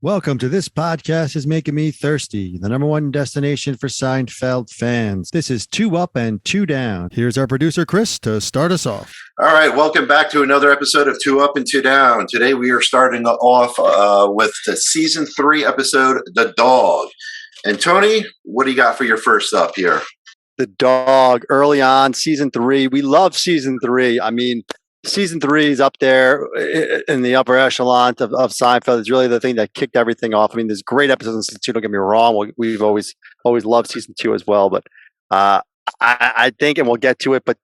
Welcome to This Podcast is Making Me Thirsty, the number one destination for Seinfeld fans. This is Two Up and Two Down. Here's our producer, Chris, to start us off. All right, welcome back to another episode of Two Up and Two Down. Today we are starting off with the season 3 episode, The Dog. And Tony, what do you got for your first up here? The Dog, early on, season 3. We love season 3. I mean, season 3 is up there in the upper echelon of Seinfeld. It's really the thing that kicked everything off. I mean, there's great episodes in season 2. Don't get me wrong. We've always loved season 2 as well. But I think, and we'll get to it, but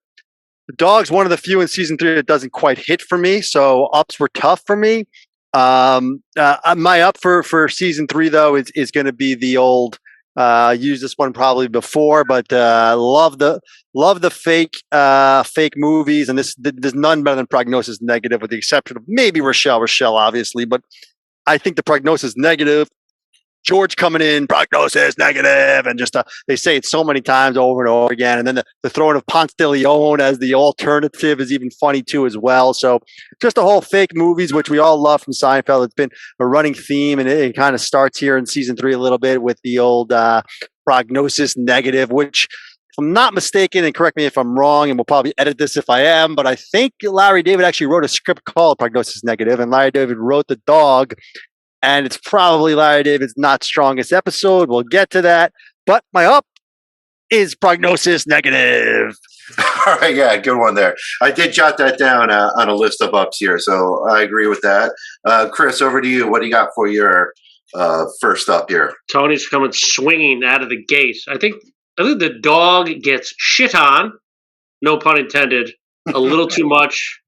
The Dog's one of the few in season 3 that doesn't quite hit for me. So ups were tough for me. My up for season 3 though is going to be the old. Used this one probably before, but love the fake movies, and there's none better than Prognosis Negative, with the exception of maybe Rochelle, obviously. But I think the Prognosis Negative, George coming in, Prognosis Negative, and just they say it so many times over and over again. And then the throwing of Ponce de Leon as the alternative is even funny too as well. So just the whole fake movies, which we all love from Seinfeld. It's been a running theme, and it kind of starts here in season 3 a little bit with the old Prognosis Negative, which, if I'm not mistaken, and correct me if I'm wrong, and we'll probably edit this if I am, but I think Larry David actually wrote a script called Prognosis Negative, and Larry David wrote The Dog. And it's probably Larry David's not strongest episode. We'll get to that. But my up is Prognosis Negative. All right, yeah, good one there. I did jot that down on a list of ups here, so I agree with that. Chris, over to you. What do you got for your first up here? Tony's coming swinging out of the gate. I think The Dog gets shit on, no pun intended, a little too much,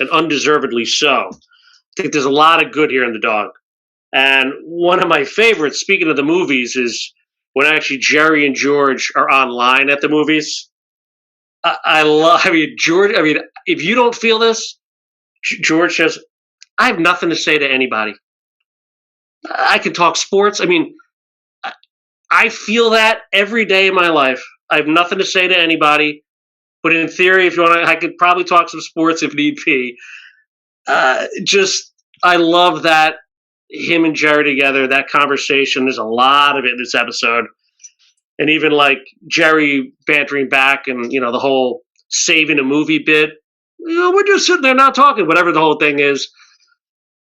and undeservedly so. I think there's a lot of good here in The Dog. And one of my favorites, speaking of the movies, is when actually Jerry and George are online at the movies. George, if you don't feel this, George says, I have nothing to say to anybody. I can talk sports. I mean, I feel that every day of my life. I have nothing to say to anybody. But in theory, if you want, I could probably talk some sports if need be. I love that. Him and Jerry together, that conversation, there's a lot of it in this episode. And even like Jerry bantering back and, the whole saving a movie bit. We're just sitting there not talking, whatever the whole thing is.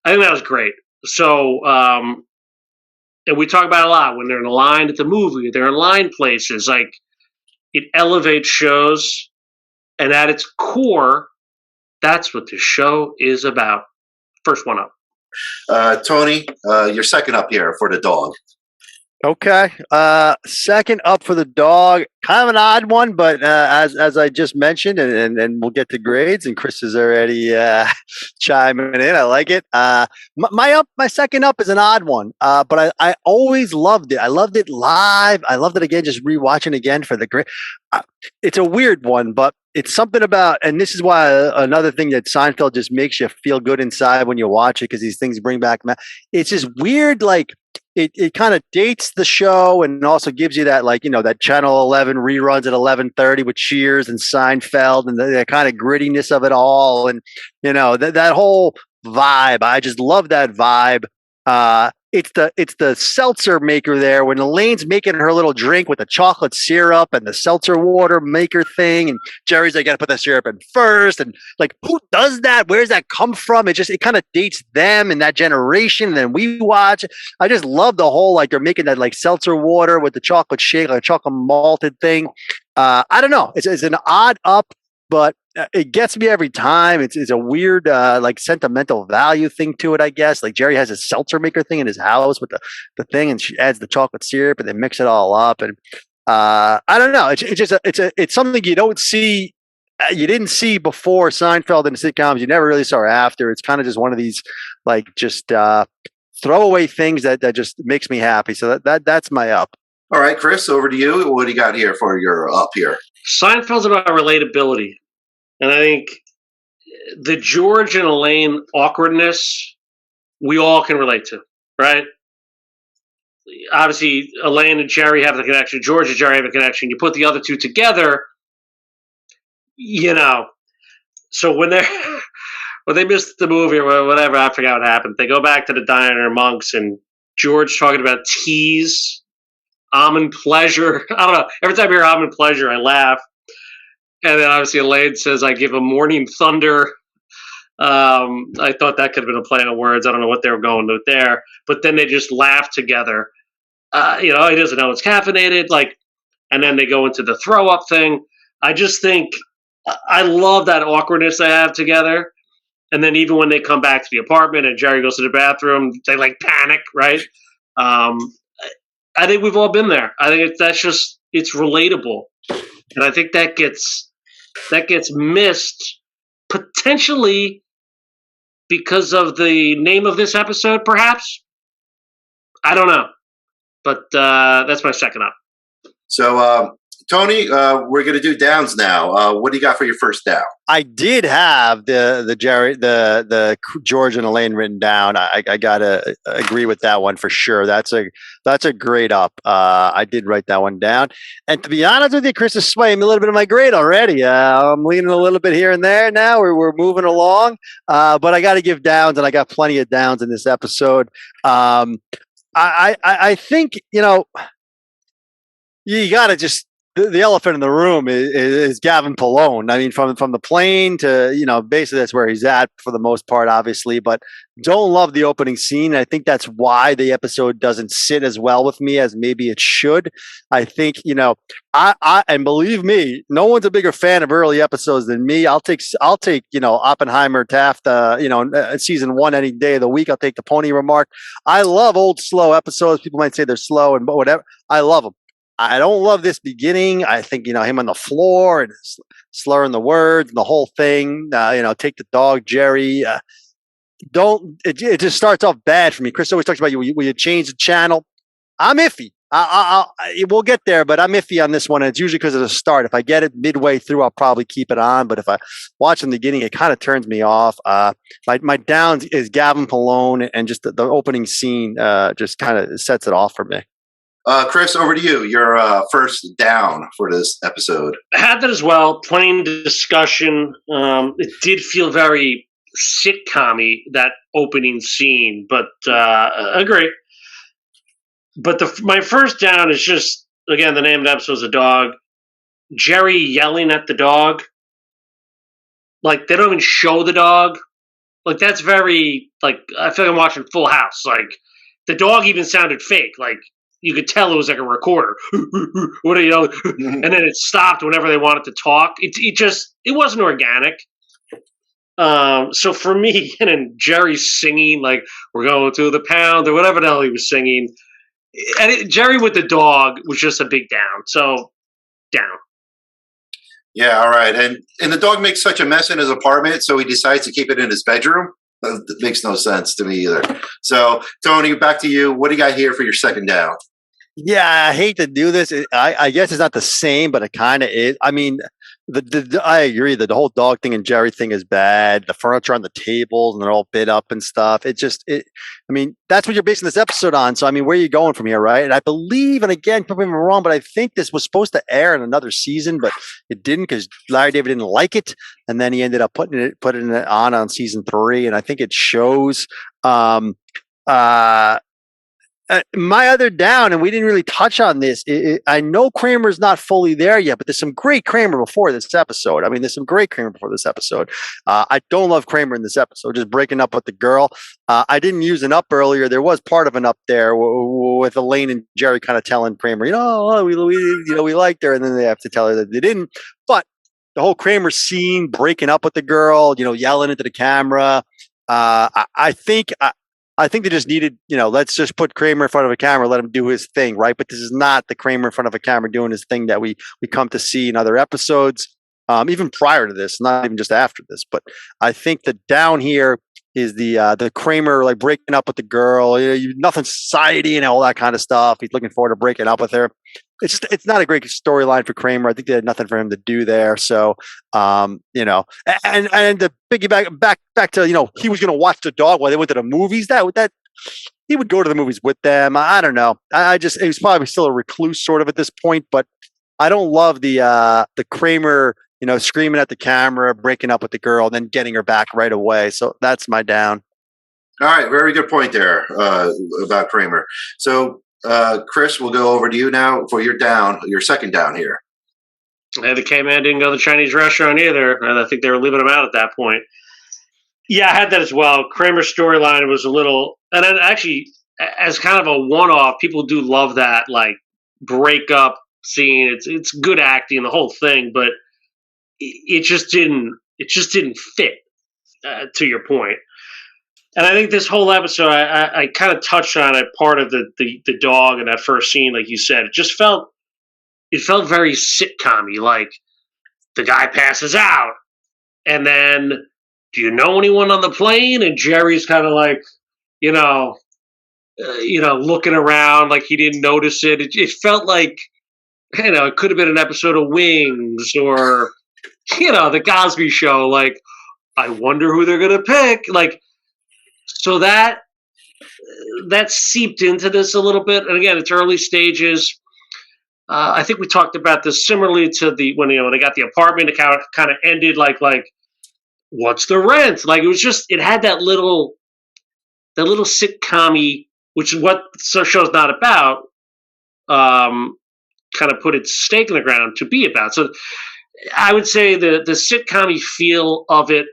I think that was great. So, and we talk about it a lot when they're in line at the movie, they're in line places. Like, it elevates shows. And at its core, that's what the show is about. First one up. Tony, your second up here for The Dog. Okay. Second up for The Dog, kind of an odd one, but as I just mentioned, and we'll get to grades, and Chris is already chiming in. I like it. My second up is an odd one, but I always loved it. I loved it live. I loved it again, just rewatching again for the great. It's a weird one, but it's something about, and this is why another thing that Seinfeld just makes you feel good inside when you watch it, because these things bring back. It's just weird, like it kind of dates the show, and also gives you that, like, that Channel 11 reruns at 11:30 with Cheers and Seinfeld, and the kind of grittiness of it all, and that whole vibe. I just love that vibe. It's the seltzer maker there when Elaine's making her little drink with the chocolate syrup and the seltzer water maker thing, and Jerry's like, gotta put the syrup in first, and like, who does that? Where does that come from? It kind of dates them and that generation. And then we watch. I just love the whole, like, they're making that like seltzer water with the chocolate shake, like a chocolate malted thing. I don't know. It's an odd up, but it gets me every time. It's a weird, like, sentimental value thing to it, I guess. Like, Jerry has a seltzer maker thing in his house with the thing, and she adds the chocolate syrup, and they mix it all up. And I don't know. It's something you don't see. You didn't see before Seinfeld and the sitcoms. You never really saw after. It's kind of just one of these, like, just throwaway things that just makes me happy. So that's my up. All right, Chris, over to you. What do you got here for your up here? Seinfeld's about relatability. And I think the George and Elaine awkwardness, we all can relate to, right? Obviously, Elaine and Jerry have the connection. George and Jerry have a connection. You put the other two together, So when they missed the movie or whatever, I forgot what happened. They go back to the diner, Monks, and George talking about teas, almond pleasure. I don't know. Every time I hear almond pleasure, I laugh. And then obviously Elaine says, I give a morning thunder. I thought that could have been a play on words. I don't know what they were going with there. But then they just laugh together. He doesn't know it's caffeinated. And then they go into the throw up thing. I just think I love that awkwardness they have together. And then even when they come back to the apartment and Jerry goes to the bathroom, they panic, right? I think we've all been there. I think it's relatable, and I think that gets missed potentially because of the name of this episode, perhaps. I don't know, but that's my second up. So, Tony, we're going to do downs now. What do you got for your first down? I did have the George and Elaine written down. I gotta agree with that one for sure. That's a grade up. I did write that one down. And to be honest with you, Chris is swaying me a little bit of my grade already. I'm leaning a little bit here and there now. We're moving along, but I got to give downs, and I got plenty of downs in this episode. I think you got to just. The elephant in the room is Gavin Pallone. I mean, from the plane to, basically that's where he's at for the most part, obviously, but don't love the opening scene. I think that's why the episode doesn't sit as well with me as maybe it should. I think, and believe me, no one's a bigger fan of early episodes than me. I'll take, Oppenheimer, Taft, season 1 any day of the week. I'll take the pony remark. I love old, slow episodes. People might say they're slow and whatever. I love them. I don't love this beginning. I think, him on the floor and slurring the words and the whole thing, take the dog, Jerry. It just starts off bad for me. Chris always talks about will you change the channel? I'm iffy. We'll get there, but I'm iffy on this one. And it's usually because of the start. If I get it midway through, I'll probably keep it on. But if I watch in the beginning, it kind of turns me off. My downs is Gavin Pallone, and just the opening scene just kind of sets it off for me. Chris, over to you. Your first down for this episode. I had that as well. Plain discussion. It did feel very sitcom-y, that opening scene, but agree. But my first down is just, again, the name of the episode is a dog. Jerry yelling at the dog. They don't even show the dog. That's very, I feel like I'm watching Full House. The dog even sounded fake. You could tell it was like a recorder. And then it stopped whenever they wanted to talk. It wasn't organic. So for me, and then Jerry singing, we're going to the pound, or whatever the hell he was singing. And Jerry with the dog was just a big down. So, down. Yeah, all right. And the dog makes such a mess in his apartment, so he decides to keep it in his bedroom. That makes no sense to me either. So, Tony, back to you. What do you got here for your second down? Yeah, I hate to do this. I guess it's not the same, but it kind of is. I mean, I agree that the whole dog thing and Jerry thing is bad. The furniture on the tables and they're all bit up and stuff. I mean, that's what you're basing this episode on. So, I mean, where are you going from here, right? And I believe, and again, probably I'm wrong, but I think this was supposed to air in another season, but it didn't because Larry David didn't like it. And then he ended up putting it on season 3. And I think it shows, my other down, and we didn't really touch on this. I know Kramer's not fully there yet, but there's some great Kramer before this episode. I mean, there's some great Kramer before this episode. I don't love Kramer in this episode, just breaking up with the girl. I didn't use an up earlier. There was part of an up there with Elaine and Jerry kind of telling Kramer, we liked her, and then they have to tell her that they didn't. But the whole Kramer scene, breaking up with the girl, yelling into the camera. I think they just needed, let's just put Kramer in front of a camera, let him do his thing, right? But this is not the Kramer in front of a camera doing his thing that we come to see in other episodes, even prior to this, not even just after this. But I think the down here is the Kramer breaking up with the girl, nothing society and all that kind of stuff. He's looking forward to breaking up with her. It's not a great storyline for Kramer. I think they had nothing for him to do there. So, and to piggyback back to, he was going to watch the dog while they went to the movies. That he would go to the movies with them. I don't know. He was probably still a recluse sort of at this point, but I don't love the Kramer, screaming at the camera, breaking up with the girl, and then getting her back right away. So that's my down. All right, very good point there about Kramer. So, Chris, we'll go over to you now for your second down here. And the K-Man didn't go to the Chinese restaurant either. And I think they were leaving him out at that point. Yeah, I had that as well. Kramer's storyline was a little, and then actually, as kind of a one-off, people do love that like breakup scene. It's good acting, the whole thing, but it just didn't fit. To your point. And I think this whole episode, I kind of touched on it. Part of the dog in that first scene, like you said, it felt very sitcom-y. Like the guy passes out, and then do you know anyone on the plane? And Jerry's kind of like, looking around like he didn't notice it. It felt like it could have been an episode of Wings or the Cosby Show. Like I wonder who they're gonna pick. Like so that seeped into this a little bit. And again, it's early stages. I think we talked about this similarly to when they got the apartment. It kind of ended like what's the rent? Like it had that little sitcom-y, which is what the show's not about. Kind of put its stake in the ground to be about. So I would say the sitcom-y feel of it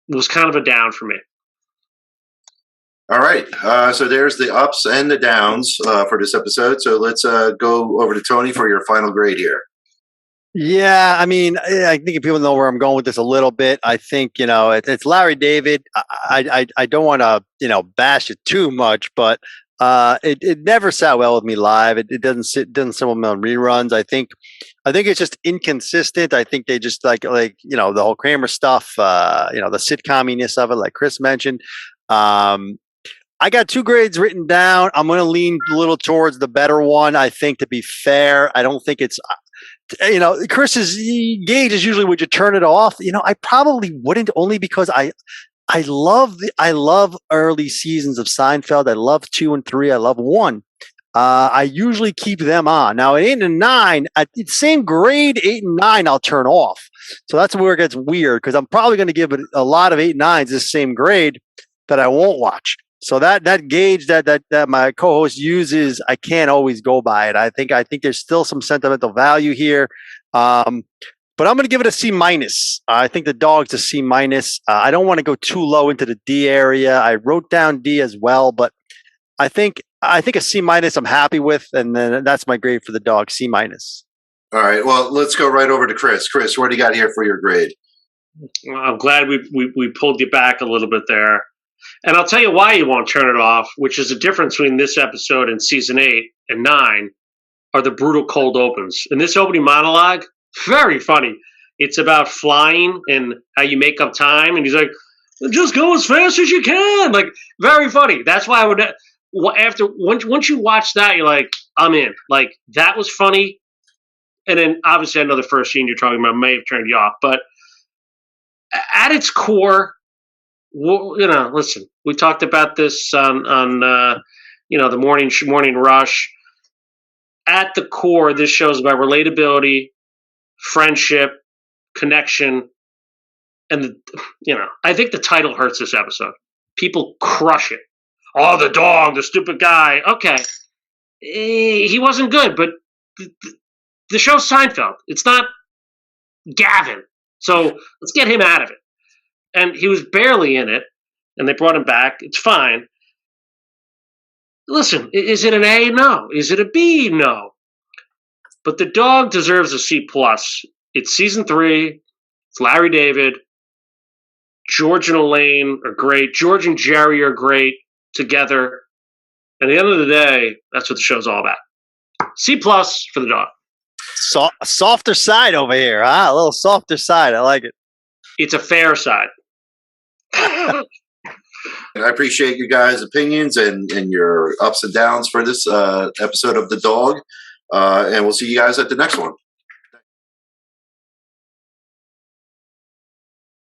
was kind of a down for me. All right. So there's the ups and the downs for this episode. So let's go over to Tony for your final grade here. Yeah, I mean, I think people know where I'm going with this a little bit. I think it's Larry David. I don't want to bash it too much, but it never sat well with me live. It doesn't sit well on reruns. I think it's just inconsistent. I think they just like the whole Kramer stuff. The sitcominess of it, like Chris mentioned. I got 2 grades written down. I'm going to lean a little towards the better one. I think, to be fair, I don't think it's. Chris's gauge is usually, would you turn it off? I probably wouldn't, only because I love early seasons of Seinfeld. I love 2 and 3. I love 1. I usually keep them on. Now at 8 and 9, at the same grade, 8 and 9, I'll turn off. So that's where it gets weird, because I'm probably going to give it a lot of 8 and 9s this same grade that I won't watch. So that gauge that my co-host uses, I can't always go by it. I think there's still some sentimental value here. But I'm going to give it a C-. I think the dog's a C-. I don't want to go too low into the D area. I wrote down D as well, but I think a C- I'm happy with, and then that's my grade for the dog, C-. All right. Well, let's go right over to Chris. Chris, what do you got here for your grade? Well, I'm glad we pulled you back a little bit there. And I'll tell you why you won't turn it off, which is the difference between this episode and season 8 and 9 are the brutal cold opens. And this opening monologue, very funny. It's about flying and how you make up time. And he's like, just go as fast as you can. Like, very funny. That's why I would, once you watch that, you're like, I'm in. Like, that was funny. And then obviously I know the first scene you're talking about may have turned you off. But at its core, well, listen, we talked about this on the morning rush. At the core, this show is about relatability, friendship, connection, and I think the title hurts this episode. People crush it. Oh, the dog, the stupid guy. Okay, he wasn't good, but the show's Seinfeld. It's not Gavin, so let's get him out of it. And he was barely in it, and they brought him back. It's fine. Listen, is it an A? No. Is it a B? No. But the dog deserves a C+. It's season 3. It's Larry David. George and Elaine are great. George and Jerry are great together. And at the end of the day, that's what the show's all about. C+ for the dog. Softer side over here, huh? A little softer side. I like it. It's a fair side. I appreciate you guys' opinions and your ups and downs for this episode of The Dog. And we'll see you guys at the next one.